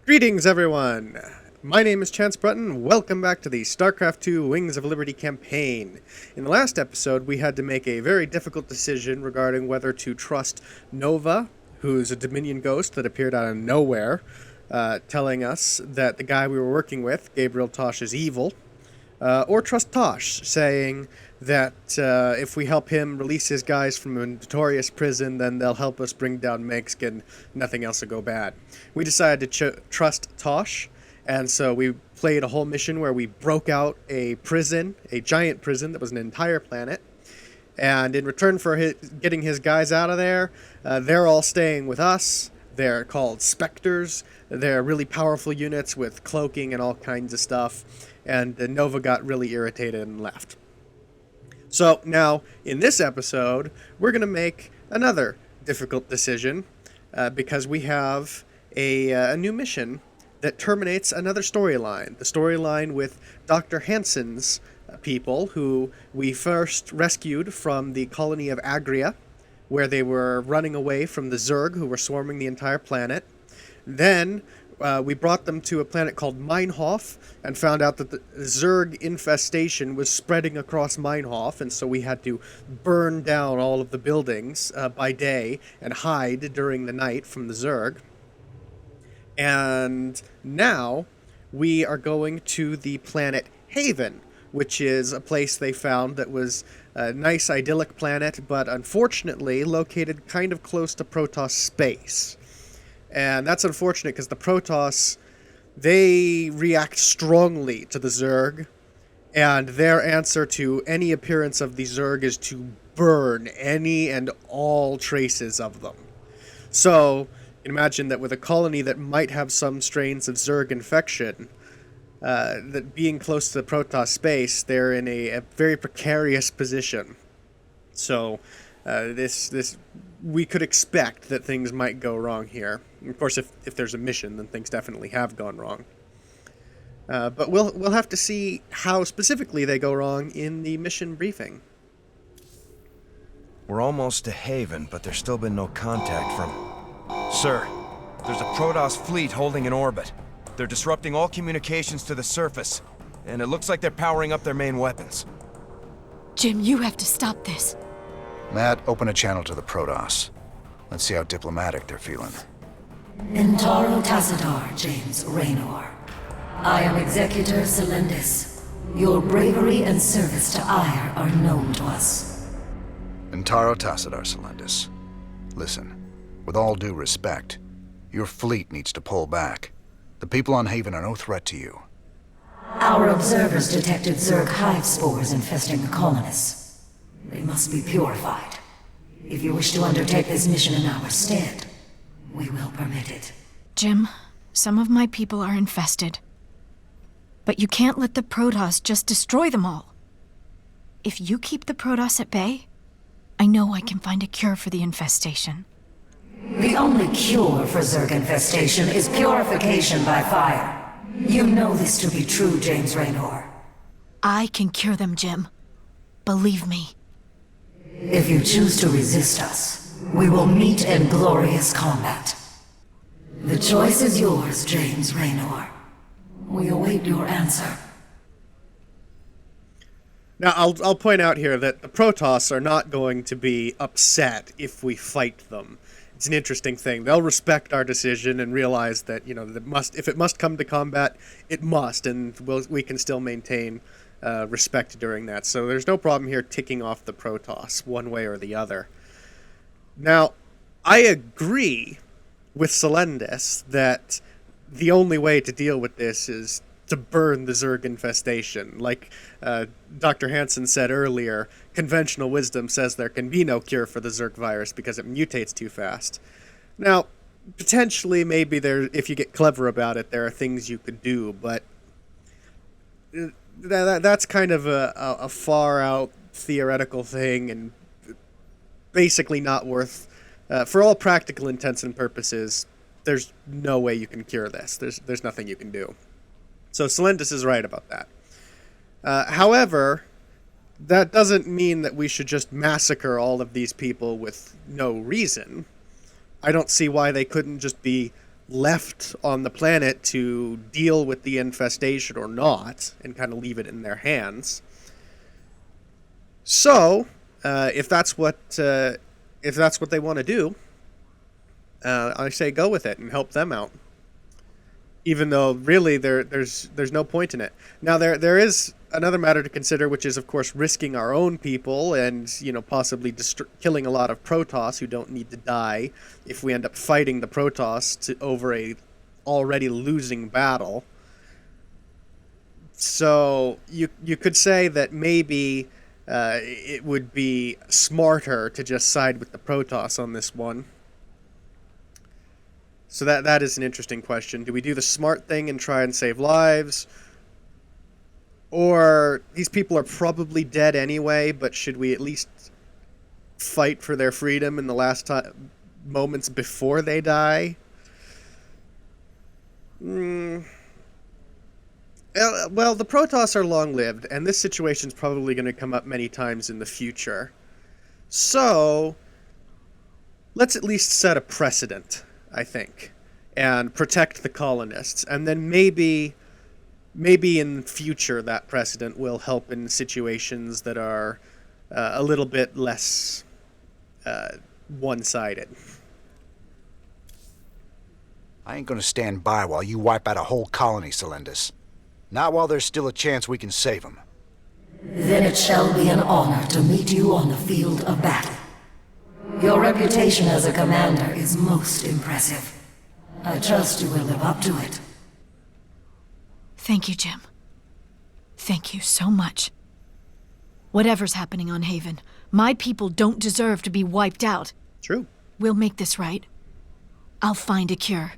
Greetings, everyone! My name is Chance Brutton. Welcome back to the StarCraft II Wings of Liberty campaign. In the last episode, we had to make a very difficult decision regarding whether to trust Nova, who's a Dominion ghost that appeared out of nowhere, telling us that the guy we were working with, Gabriel Tosh, is evil, or trust Tosh, saying that if we help him release his guys from a notorious prison, then they'll help us bring down Megsk and nothing else will go bad. We decided to trust Tosh, and so we played a whole mission where we broke out a prison, a giant prison that was an entire planet, and in return for getting his guys out of there, they're all staying with us. They're called Spectres. They're really powerful units with cloaking and all kinds of stuff, and Nova got really irritated and left. So now, in this episode, we're going to make another difficult decision because we have a new mission that terminates another storyline. The storyline with Dr. Hansen's people, who we first rescued from the colony of Agria, where they were running away from the Zerg, who were swarming the entire planet. Then we brought them to a planet called Meinhof and found out that the Zerg infestation was spreading across Meinhof, and so we had to burn down all of the buildings by day and hide during the night from the Zerg. And now we are going to the planet Haven, which is a place they found that was a nice, idyllic planet, but unfortunately located kind of close to Protoss space. And that's unfortunate because the Protoss, they react strongly to the Zerg, and their answer to any appearance of the Zerg is to burn any and all traces of them. So, you can imagine that with a colony that might have some strains of Zerg infection, that being close to the Protoss space, they're in a very precarious position. So, we could expect that things might go wrong here. Of course, if there's a mission, then things definitely have gone wrong. But we'll have to see how specifically they go wrong in the mission briefing. We're almost to Haven, but there's still been no contact from... Sir, there's a Protoss fleet holding in orbit. They're disrupting all communications to the surface, and it looks like they're powering up their main weapons. Jim, you have to stop this. Matt, open a channel to the Protoss. Let's see how diplomatic they're feeling. Intaro Tassadar, James Raynor. I am Executor Selendis. Your bravery and service to Ire are known to us. Intaro Tassadar, Selendis. Listen, with all due respect, your fleet needs to pull back. The people on Haven are no threat to you. Our observers detected Zerg hive spores infesting the colonists. They must be purified. If you wish to undertake this mission in our stead, we will permit it. Jim, some of my people are infested. But you can't let the Protoss just destroy them all. If you keep the Protoss at bay, I know I can find a cure for the infestation. The only cure for Zerg infestation is purification by fire. You know this to be true, James Raynor. I can cure them, Jim. Believe me. If you choose to resist us, we will meet in glorious combat. The choice is yours, James Raynor. We await your answer. Now, I'll point out here that the Protoss are not going to be upset if we fight them. It's an interesting thing. They'll respect our decision and realize that, if it must come to combat, it must, and we can still maintain respect during that. So there's no problem here ticking off the Protoss one way or the other. Now, I agree with Selendis that the only way to deal with this is to burn the Zerg infestation. Like Dr. Hansen said earlier, conventional wisdom says there can be no cure for the Zerg virus because it mutates too fast. Now, potentially, maybe if you get clever about it, there are things you could do, but that's kind of a far-out theoretical thing and basically not worth... for all practical intents and purposes, there's no way you can cure this. There's nothing you can do. So Selendis is right about that. However, that doesn't mean that we should just massacre all of these people with no reason. I don't see why they couldn't just be left on the planet to deal with the infestation or not, and kind of leave it in their hands. So, if that's what they want to do, I say go with it and help them out. Even though really there's no point in it. Now there is another matter to consider, which is of course risking our own people and possibly killing a lot of Protoss who don't need to die if we end up fighting the Protoss over a already losing battle. So you could say that maybe it would be smarter to just side with the Protoss on this one. So that is an interesting question. Do we do the smart thing and try and save lives? Or these people are probably dead anyway, but should we at least fight for their freedom in the last moments before they die? Well, the Protoss are long-lived, and this situation's probably going to come up many times in the future. So, let's at least set a precedent, I think, and protect the colonists. And then maybe in future that precedent will help in situations that are a little bit less one-sided. I ain't gonna stand by while you wipe out a whole colony, Selendis. Not while there's still a chance we can save them. Then it shall be an honor to meet you on the field of battle. Your reputation as a commander is most impressive. I trust you will live up to it. Thank you, Jim. Thank you so much. Whatever's happening on Haven, my people don't deserve to be wiped out. True. We'll make this right. I'll find a cure.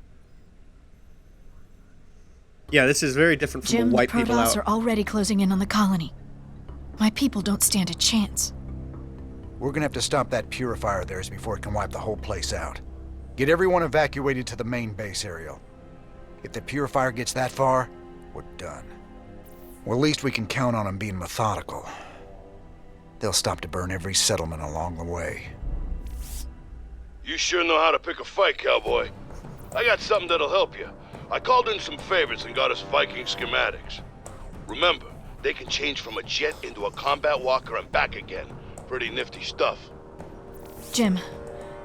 Yeah, this is very different from Jim, the white the people Protoss out. are already closing in on the colony. My people don't stand a chance. We're gonna have to stop that purifier of theirs before it can wipe the whole place out. Get everyone evacuated to the main base, Ariel. If the purifier gets that far, we're done. Well, at least we can count on them being methodical. They'll stop to burn every settlement along the way. You sure know how to pick a fight, cowboy. I got something that'll help you. I called in some favors and got us Viking schematics. Remember, they can change from a jet into a combat walker and back again. Pretty nifty stuff. Jim,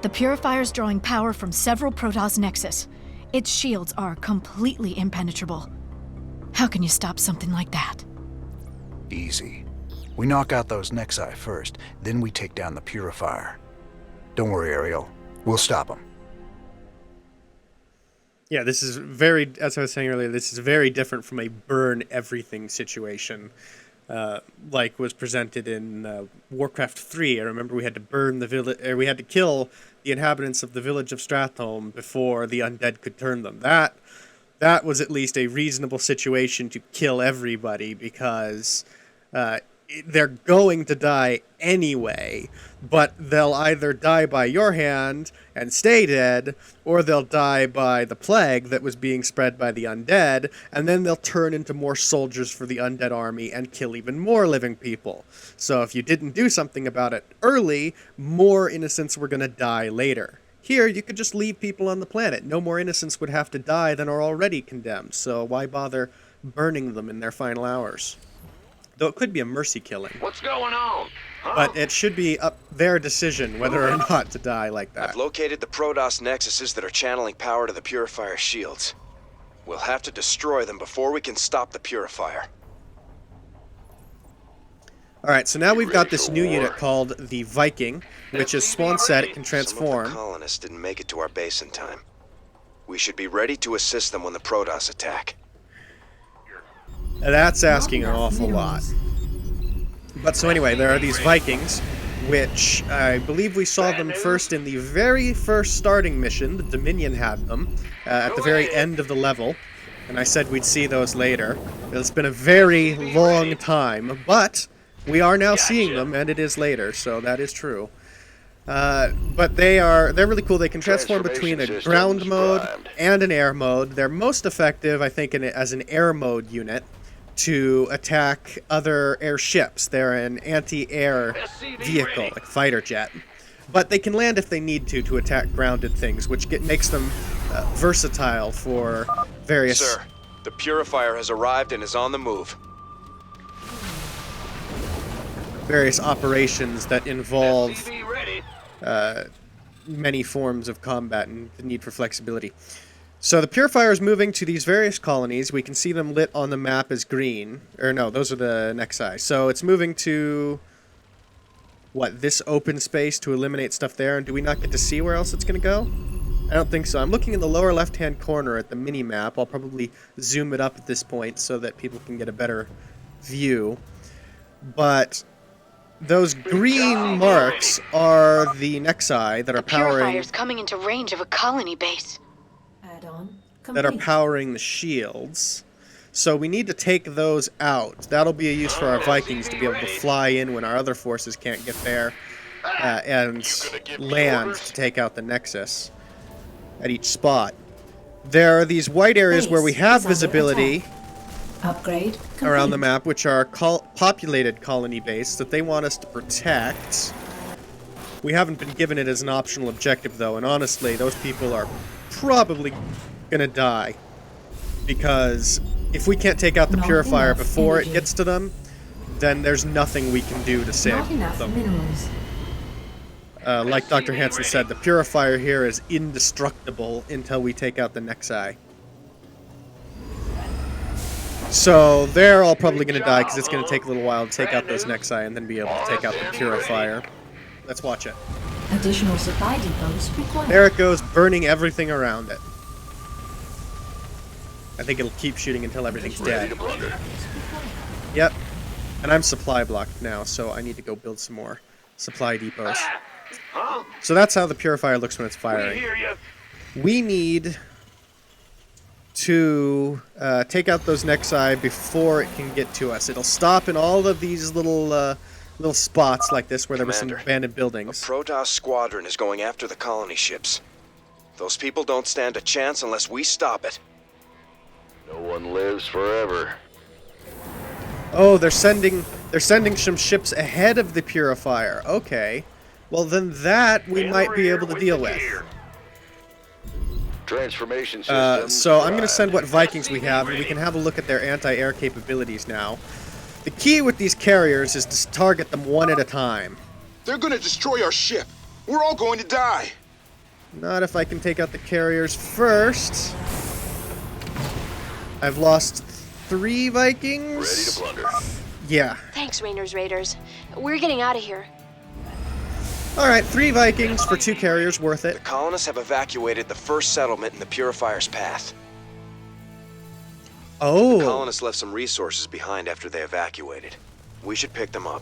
the purifier's drawing power from several Protoss nexus. Its shields are completely impenetrable. How can you stop something like that? Easy. We knock out those Nexi first, then we take down the purifier. Don't worry, Ariel. We'll stop them. Yeah, this is very, as I was saying earlier, this is very different from a burn everything situation, like was presented in Warcraft 3. I remember we had to burn the village, or we had to kill the inhabitants of the village of Stratholme before the undead could turn them. That was at least a reasonable situation to kill everybody, because they're going to die anyway, but they'll either die by your hand and stay dead, or they'll die by the plague that was being spread by the undead, and then they'll turn into more soldiers for the undead army and kill even more living people. So if you didn't do something about it early, more innocents were going to die later. Here, you could just leave people on the planet. No more innocents would have to die than are already condemned, so why bother burning them in their final hours? Though it could be a mercy killing. What's going on? Huh? But it should be up their decision whether or not to die like that. I've located the Protoss nexuses that are channeling power to the Purifier's shields. We'll have to destroy them before we can stop the Purifier. Alright, so now we've got this new unit called the Viking, which, as Swan said, it can Some of transform. the colonists didn't make it to our base in time. We should be ready to assist them when the Protoss attack. That's asking an awful lot. But so anyway, there are these Vikings, which I believe we saw them first in the very first starting mission. The Dominion had them at the very end of the level, and I said we'd see those later. It's been a very long time, but we are now seeing them, and it is later, so that is true. But they're really cool. They can transform between a ground mode and an air mode. They're most effective, I think, as an air mode unit to attack other airships. They're an anti-air vehicle, like fighter jet. But they can land if they need to attack grounded things, which makes them versatile for various... Sir, the Purifier has arrived and is on the move. various operations that involve many forms of combat and the need for flexibility. So the Purifier is moving to these various colonies. We can see them lit on the map as green. Or no, those are the Nexi. So it's moving to... what, this open space to eliminate stuff there? And do we not get to see where else it's going to go? I don't think so. I'm looking in the lower left-hand corner at the mini-map. I'll probably zoom it up at this point so that people can get a better view. But those green marks are the Nexi that are powering... Purifier's coming into range of a colony base. Add-on that are complete. powering the shields. So we need to take those out. That'll be a use for our Vikings to be able to fly in when our other forces can't get there and land to take out the Nexus at each spot. There are these white areas where we have Base is under visibility attack. Upgrade complete. around the map, which are populated colony base that they want us to protect. We haven't been given it as an optional objective, though, and honestly, those people are probably gonna die. Because if we can't take out the Not Purifier enough before energy. it gets to them, then there's nothing we can do to Not save enough them. minerals. Like Dr. Hansen said, the Purifier here is indestructible until we take out the Nexi. So they're all probably going to die because it's going to take a little while to take out those Nexi and then be able to take out the Purifier. Let's watch it. Additional supply depots required. There it goes, burning everything around it. I think it'll keep shooting until everything's dead. Yep. And I'm supply blocked now, so I need to go build some more supply depots. So that's how the Purifier looks when it's firing. We need to take out those Nexi before it can get to us. It'll stop in all of these little spots like this where there were some Commander, abandoned A buildings. Protoss squadron is going after the colony ships. Those people don't stand a chance unless we stop it. No one lives forever. Oh, they're sending some ships ahead of the Purifier. Okay. Well, then that we might be able to deal with. Transformation system. So I'm going to send what Vikings we have, and we can have a look at their anti-air capabilities now. The key with these carriers is to target them one at a time. They're gonna destroy our ship. We're all going to die. Not if I can take out the carriers first. I've lost 3 Vikings. Ready to plunder. Yeah. Thanks, Raiders. We're getting out of here. Alright, 3 Vikings for 2 carriers, worth it. The colonists have evacuated the first settlement in the Purifier's path. The Oh. colonists left some resources behind after they evacuated. We should pick them up.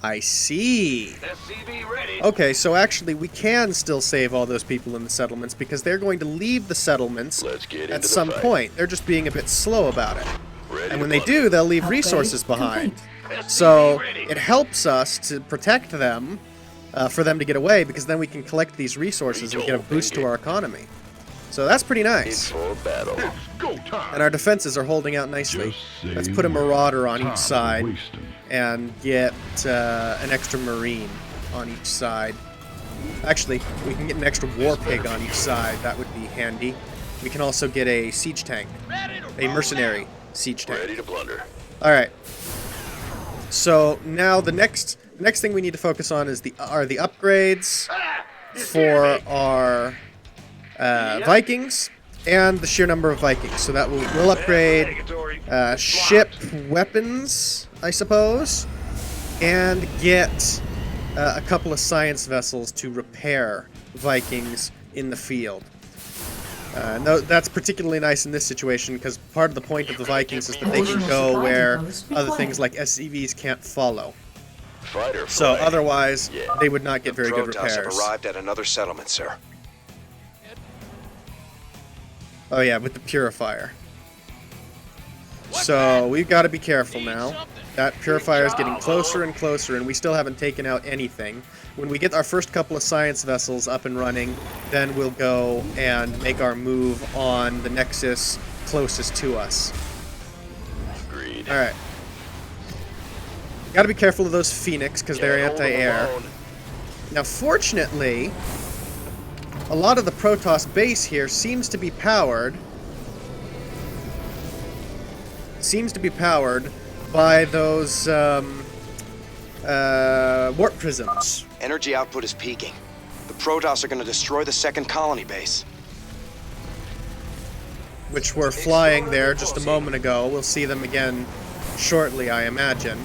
I see. SCV ready. Okay, so actually we can still save all those people in the settlements because they're going to leave the settlements Let's get at into the some fight. point. They're just being a bit slow about it. Ready And when to they plunder. do, they'll leave Upgrade resources behind. complete. So it helps us to protect them, for them to get away, because then we can collect these resources and get a boost to our economy. So that's pretty nice. For battle. Go time. And our defenses are holding out nicely. Let's put a Marauder on each side and get an extra Marine on each side. Actually, we can get an extra War Pig on each side. That would be handy. We can also get a Siege Tank. A Mercenary Siege Tank. Ready to plunder. Alright. So now the next thing we need to focus on is the upgrades for our Vikings and the sheer number of Vikings. So that we'll upgrade ship weapons, I suppose, and get a couple of science vessels to repair Vikings in the field. That's particularly nice in this situation because part of the point of the Vikings is that they can go where other things like SCVs can't follow. Fighter So flag. otherwise, they would not get The very good Protoss have repairs. arrived at another settlement, sir. Oh yeah, with the Purifier. So we've got to be careful now. That Purifier is getting closer and closer, and we still haven't taken out anything. When we get our first couple of science vessels up and running, then we'll go and make our move on the Nexus closest to us. Agreed. Alright. Gotta be careful of those Phoenix, because they're Get a hold of anti-air. them alone. Now, fortunately, a lot of the Protoss base here seems to be powered. By those warp prisms. Energy output is peaking. The Protoss are going to destroy the second colony base. Which were flying there just a moment ago. We'll see them again shortly, I imagine.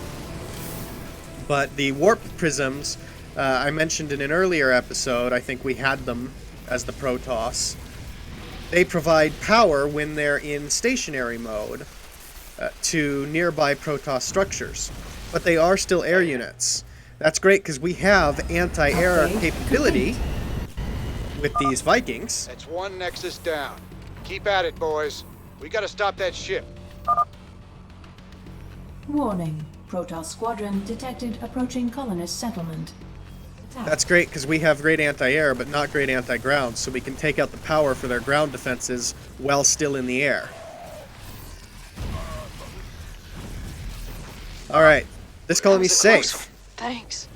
But the warp prisms, I mentioned in an earlier episode, I think we had them as the Protoss. They provide power when they're in stationary mode to nearby Protoss structures. But they are still air units. That's great because we have anti-air capability with these Vikings. That's one Nexus down. Keep at it, boys. We gotta stop that ship. Warning. Protoss squadron detected approaching colonist settlement. That's great because we have great anti-air but not great anti-ground, so we can take out the power for their ground defenses while still in the air. Alright, this colony's safe. Thanks.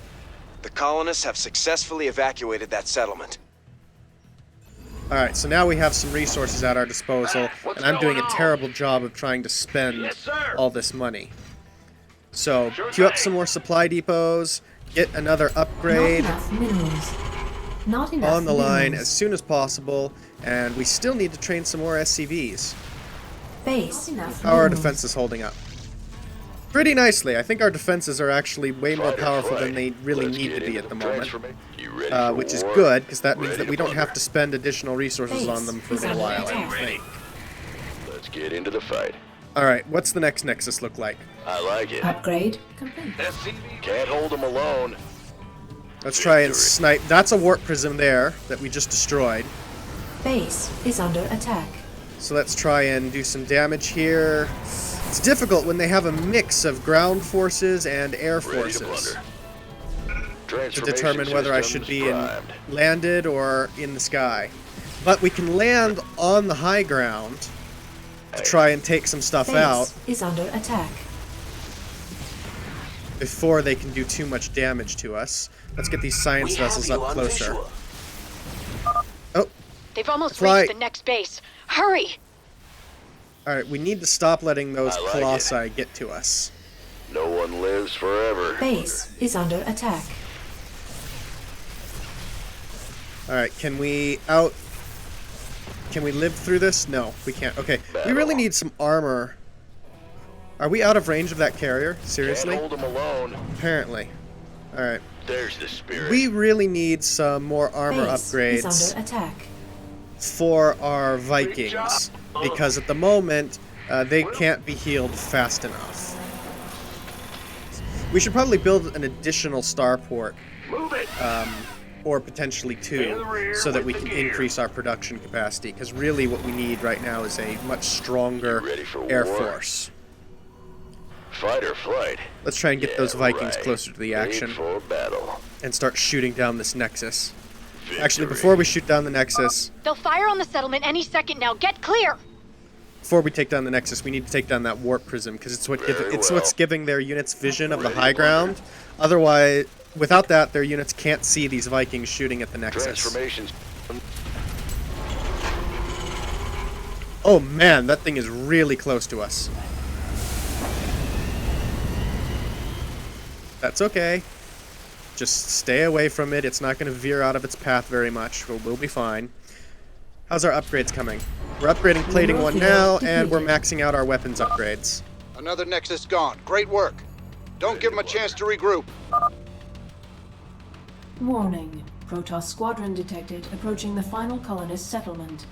The colonists have successfully evacuated that settlement. Alright, so now we have some resources at our disposal, and I'm doing a terrible job of trying to spend all this money. So, queue up some more supply depots, get another upgrade on the line as soon as possible, and we still need to train some more SCVs. How are our defenses holding up? Pretty nicely. I think our defenses are actually way more powerful than they really need to be at the moment. Which is good, because that means that we don't have to spend additional resources on them for a little while, I think. Let's get into the fight. Alright, what's the next Nexus look like? I like it. Upgrade complete. Can't hold them alone. Let's try and snipe. That's a warp prism there that we just destroyed. Base is under attack. So let's try and do some damage here. It's difficult when they have a mix of ground forces and air forces to determine whether I should be landed or in the sky. But we can land on the high ground to try and take some stuff out is under attack before they can do too much damage to us. Let's get these science vessels up closer. Oh, they've almost reached the next base. Hurry! Alright, we need to stop letting those colossi get to us. No one lives forever. Base is under attack. Alright, can we live through this? No, we can't. Okay, we really need some armor. Are we out of range of that carrier? Seriously? Can't hold them alone. Apparently. Alright. There's the spirit. We really need some more armor upgrades is under attack. for our Vikings, because at the moment, they can't be healed fast enough. We should probably build an additional starport. Move it. Or potentially two, so that we can increase our production capacity, because really what we need right now is a much stronger air force. Fight or flight. Let's try and get those Vikings closer to the action for battle. and start shooting down this Nexus. Actually, before we shoot down the Nexus, They'll fire on the settlement any second now. Get clear! before we take down the Nexus, we need to take down that warp prism, because it's what's giving their units vision of the high ground. Otherwise, without that, their units can't see these Vikings shooting at the Nexus. Transformations. Oh man, that thing is really close to us. That's okay. Just stay away from it. It's not going to veer out of its path very much. We'll be fine. How's our upgrades coming? We're upgrading Plating 1 now, and we're maxing out our weapons upgrades. Another Nexus gone. Great work. Don't give them a chance to regroup. Warning. Protoss squadron detected approaching the final colonist settlement.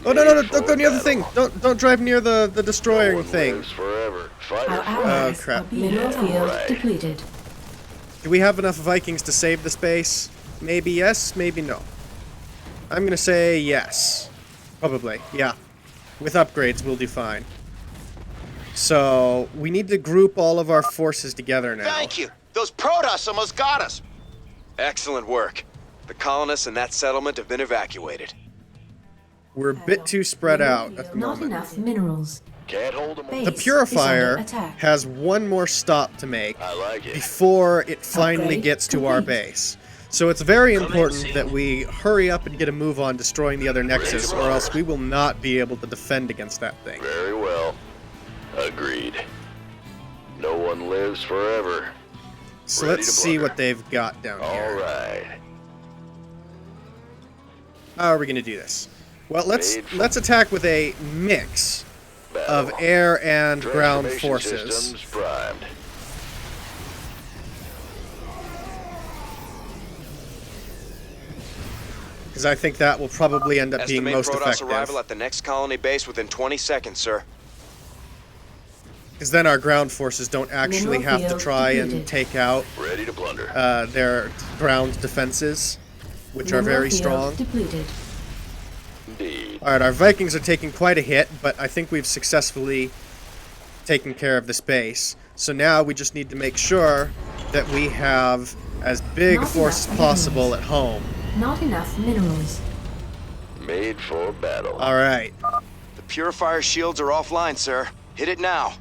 Oh no, don't go near the thing! Don't drive near the destroying thing. Lives forever. Fight Our or flight. allies crap. mineral field depleted. Do we have enough Vikings to save this base? Maybe yes, maybe no. I'm gonna say yes. Probably, yeah. With upgrades, we'll do fine. So, we need to group all of our forces together now. Thank you. Those Protoss almost got us. Excellent work. The colonists in that settlement have been evacuated. We're a bit too spread out at the Not moment. enough minerals. Can't hold them. Base The Purifier is under attack. has one more stop to make I like it. before it finally Upgrade gets to our complete. base. So it's very important that we hurry up and get a move on destroying the other Nexus, or else we will not be able to defend against that thing. Very well. Agreed. No one lives forever. So let's see what they've got down here. All right. How are we going to do this? Well, let's attack with a mix of air and ground forces. Systems primed. Because I think that will probably end up being most Protoss effective. arrival at the next colony base within 20 seconds, sir. Because then our ground forces don't actually have to try and take out Ready to plunder. their ground defenses, which are very strong. Indeed. Alright, our Vikings are taking quite a hit, but I think we've successfully taken care of this base. So now we just need to make sure that we have as big a force as possible at home. Not enough minerals. Made for battle. Alright. The Purifier shields are offline, sir. Hit it now.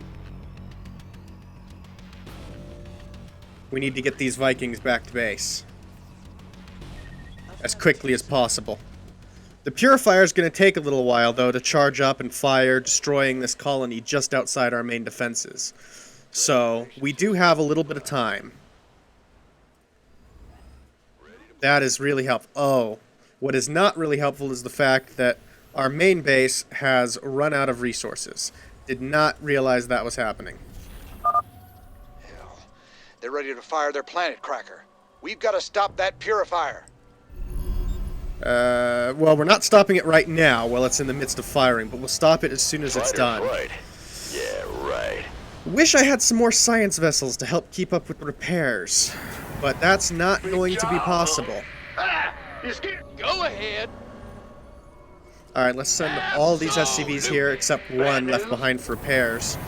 We need to get these Vikings back to base as quickly as possible. The Purifier is going to take a little while, though, to charge up and fire, destroying this colony just outside our main defenses. So, we do have a little bit of time. That is really helpful. Oh, what is not really helpful is the fact that our main base has run out of resources. Did not realize that was happening. Hell, they're ready to fire their planet cracker. We've got to stop that purifier. Well, we're not stopping it right now while it's in the midst of firing, but we'll stop it as soon as it's done. Right. Yeah, right. Wish I had some more science vessels to help keep up with repairs, but that's not going to be possible. Go ahead. Alright, let's send all these SCVs here except one left behind for repairs.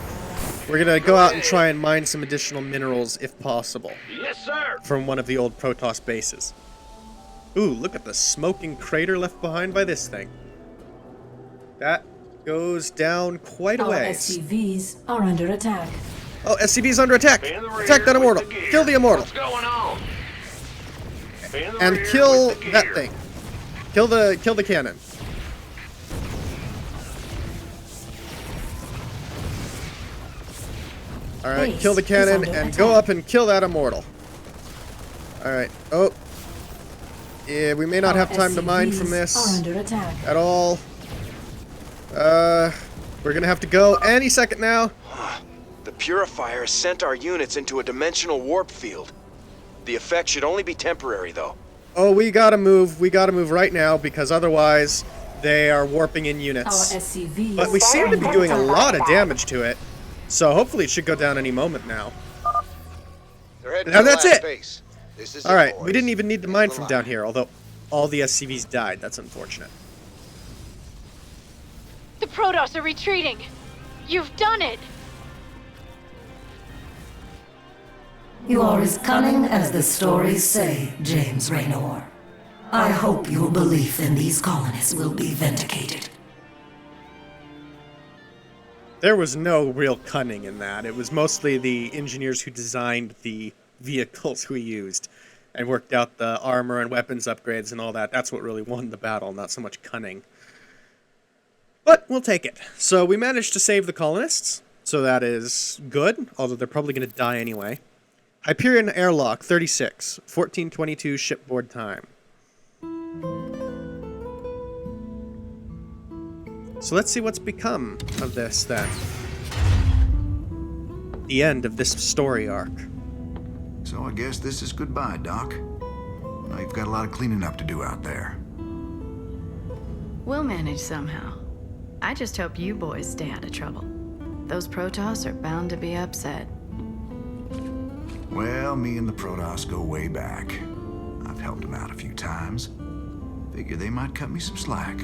We're gonna go out and try and mine some additional minerals if possible. Yes, sir. From one of the old Protoss bases. Ooh, look at the smoking crater left behind by this thing. That goes down quite a Our ways. SCVs are under attack. Oh, SCV's under attack! Attack that immortal! Kill the immortal! What's going on? And kill that thing. Kill the cannon. Alright, Base kill the is cannon under and go attack. up and kill that immortal. Alright, oh. Yeah, we may not have time to mine from SCVs this are under attack. at all. We're gonna have to go any second now. The Purifier sent our units into a dimensional warp field. The effect should only be temporary, though. Oh, we gotta move right now because otherwise they are warping in Our units. SCVs But we seem to be doing a are lot of damage to it. So hopefully it should go down any moment now. They're heading Now to the that's last it. base. This is Alright, boys. we didn't even need to mine Here's the from down line. here, although all the SCVs died. That's unfortunate. The Protoss are retreating. You've done it. You are as cunning as the stories say, James Raynor. I hope your belief in these colonists will be vindicated. There was no real cunning in that. It was mostly the engineers who designed the vehicles we used and worked out the armor and weapons upgrades and all that. That's what really won the battle, not so much cunning. But we'll take it. So we managed to save the colonists, so that is good, although they're probably going to die anyway. Hyperion Airlock 36, 1422 shipboard time. So let's see what's become of this then. The end of this story arc. So I guess this is goodbye, Doc. Now you've got a lot of cleaning up to do out there. We'll manage somehow. I just hope you boys stay out of trouble. Those Protoss are bound to be upset. Well, me and the Protoss go way back. I've helped them out a few times. Figure they might cut me some slack.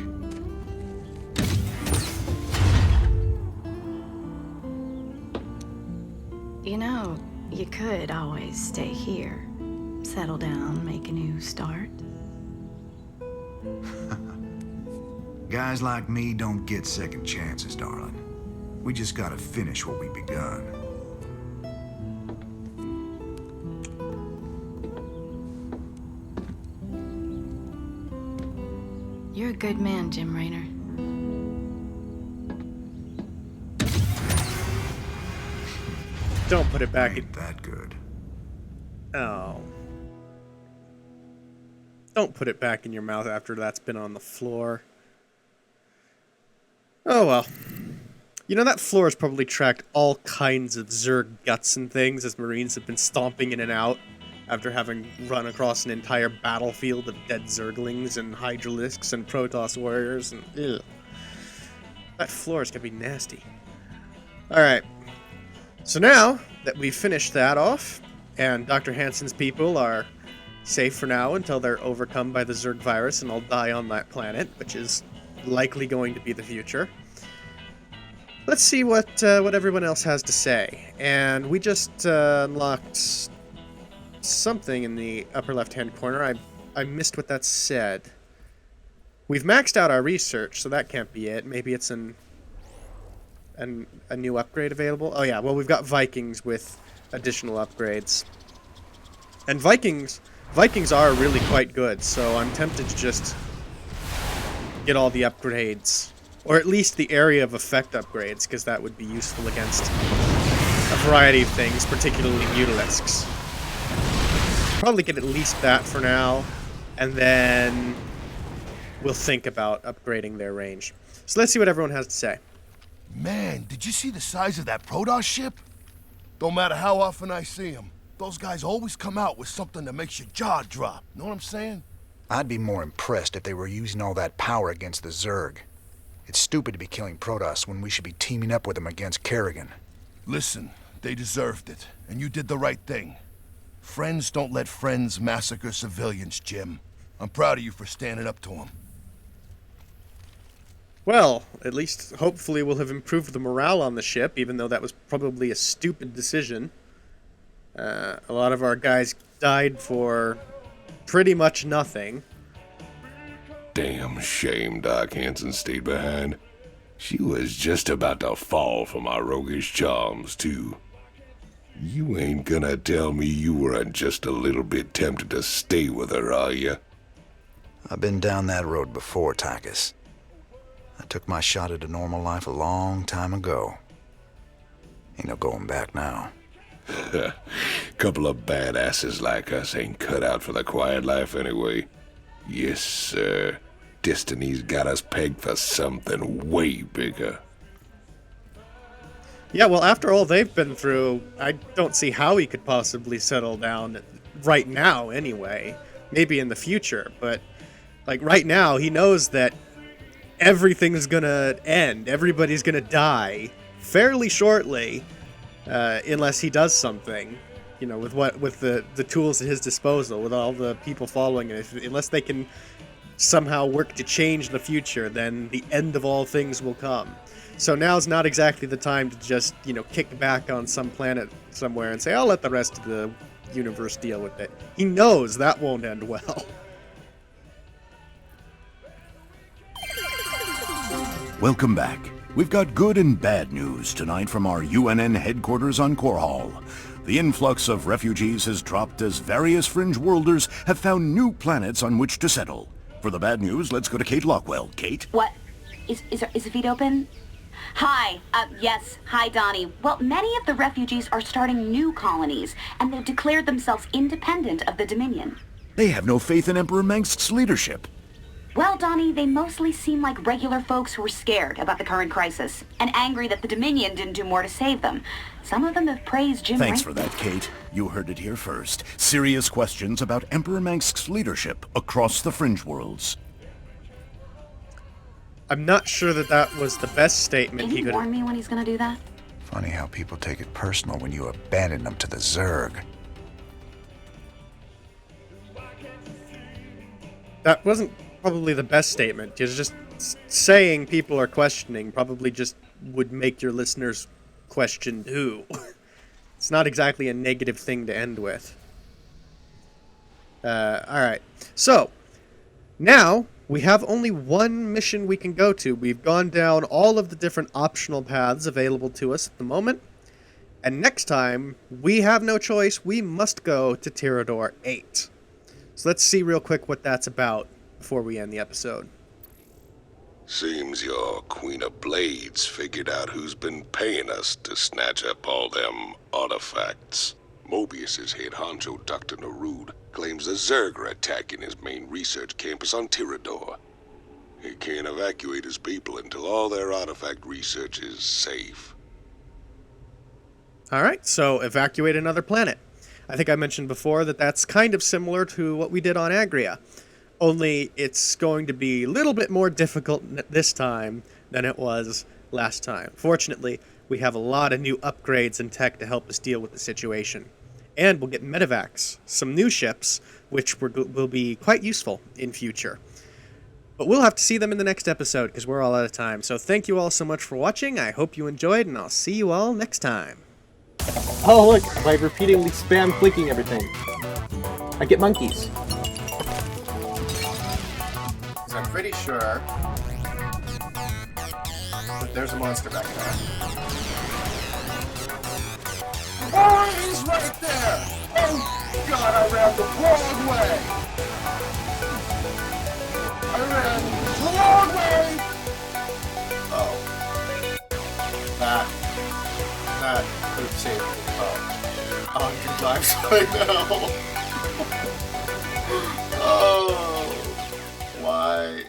You know, you could always stay here. Settle down, make a new start. Guys like me don't get second chances, darling. We just gotta finish what we begun. You're a good man, Jim Raynor. Don't put it back. Ain't that good. Oh. Don't put it back in your mouth after that's been on the floor. Oh well. You know, that floor has probably tracked all kinds of Zerg guts and things as Marines have been stomping in and out after having run across an entire battlefield of dead Zerglings and Hydralisks and Protoss warriors and ugh. That floor is gonna be nasty. Alright. So now that we've finished that off, and Dr. Hansen's people are safe for now until they're overcome by the Zerg virus and all die on that planet, which is likely going to be the future. Let's see what everyone else has to say. And we just unlocked something in the upper left-hand corner. I missed what that said. We've maxed out our research, so that can't be it. Maybe it's a new upgrade available? Oh yeah, well we've got Vikings with additional upgrades. And Vikings are really quite good, so I'm tempted to just get all the upgrades. Or at least the area of effect upgrades, because that would be useful against a variety of things, particularly Mutalisks. Probably get at least that for now, and then we'll think about upgrading their range. So let's see what everyone has to say. Man, did you see the size of that Protoss ship? Don't matter how often I see them, those guys always come out with something that makes your jaw drop. Know what I'm saying? I'd be more impressed if they were using all that power against the Zerg. It's stupid to be killing Protoss when we should be teaming up with them against Kerrigan. Listen, they deserved it, and you did the right thing. Friends don't let friends massacre civilians, Jim. I'm proud of you for standing up to them. Well, at least hopefully we'll have improved the morale on the ship, even though that was probably a stupid decision. A lot of our guys died for pretty much nothing. Damn shame Doc Hansen stayed behind. She was just about to fall for my roguish charms, too. You ain't gonna tell me you weren't just a little bit tempted to stay with her, are you? I've been down that road before, Tychus. I took my shot at a normal life a long time ago. Ain't no going back now. Couple of badasses like us ain't cut out for the quiet life anyway. Yes, sir. Destiny's got us pegged for something way bigger. Yeah, well, after all they've been through, I don't see how he could possibly settle down right now, anyway. Maybe in the future, but, like, right now, he knows that everything's gonna end. Everybody's gonna die fairly shortly, unless he does something, you know, with the tools at his disposal, with all the people following him. Unless they can somehow work to change the future, then the end of all things will come. So now's not exactly the time to just, you know, kick back on some planet somewhere and say, I'll let the rest of the universe deal with it. He knows that won't end well. Welcome back. We've got good and bad news tonight from our UNN headquarters on Korhal. The influx of refugees has dropped as various fringe worlders have found new planets on which to settle. For the bad news, let's go to Kate Lockwell. Kate? What? Is the feed open? Hi. Yes. Hi, Donnie. Well, many of the refugees are starting new colonies, and they've declared themselves independent of the Dominion. They have no faith in Emperor Mengsk's leadership. Well, Donnie, they mostly seem like regular folks who are scared about the current crisis, and angry that the Dominion didn't do more to save them. Some of them have praised Jim Thanks for that, Kate. You heard it here first. Serious questions about Emperor Mengsk's leadership across the fringe worlds. I'm not sure that was the best statement he could have... warn me when he's gonna do that? Funny how people take it personal when you abandon them to the Zerg. That wasn't probably the best statement. Just saying people are questioning probably just would make your listeners question too. It's not exactly a negative thing to end with. Alright. So, now we have only one mission we can go to. We've gone down all of the different optional paths available to us at the moment. And next time, we have no choice. We must go to Tirador 8. So let's see real quick what that's about before we end the episode. Seems your Queen of Blades figured out who's been paying us to snatch up all them artifacts. Mobius's head honcho, Dr. Narud, claims the Zerg are attacking his main research campus on Tirador. He can't evacuate his people until all their artifact research is safe. Alright, so evacuate another planet. I think I mentioned before that that's kind of similar to what we did on Agria. Only it's going to be a little bit more difficult this time than it was last time. Fortunately, we have a lot of new upgrades and tech to help us deal with the situation. And we'll get medevacs, some new ships, which will be quite useful in future. But we'll have to see them in the next episode, because we're all out of time. So thank you all so much for watching. I hope you enjoyed, and I'll see you all next time. Oh look, by repeatedly spam clicking everything, I get monkeys. So I'm pretty sure that there's a monster back there. Oh, he's right there! Oh, God, I ran the wrong way! I ran the wrong way! Oh. That could save me about 100 times right now. Oh. Why?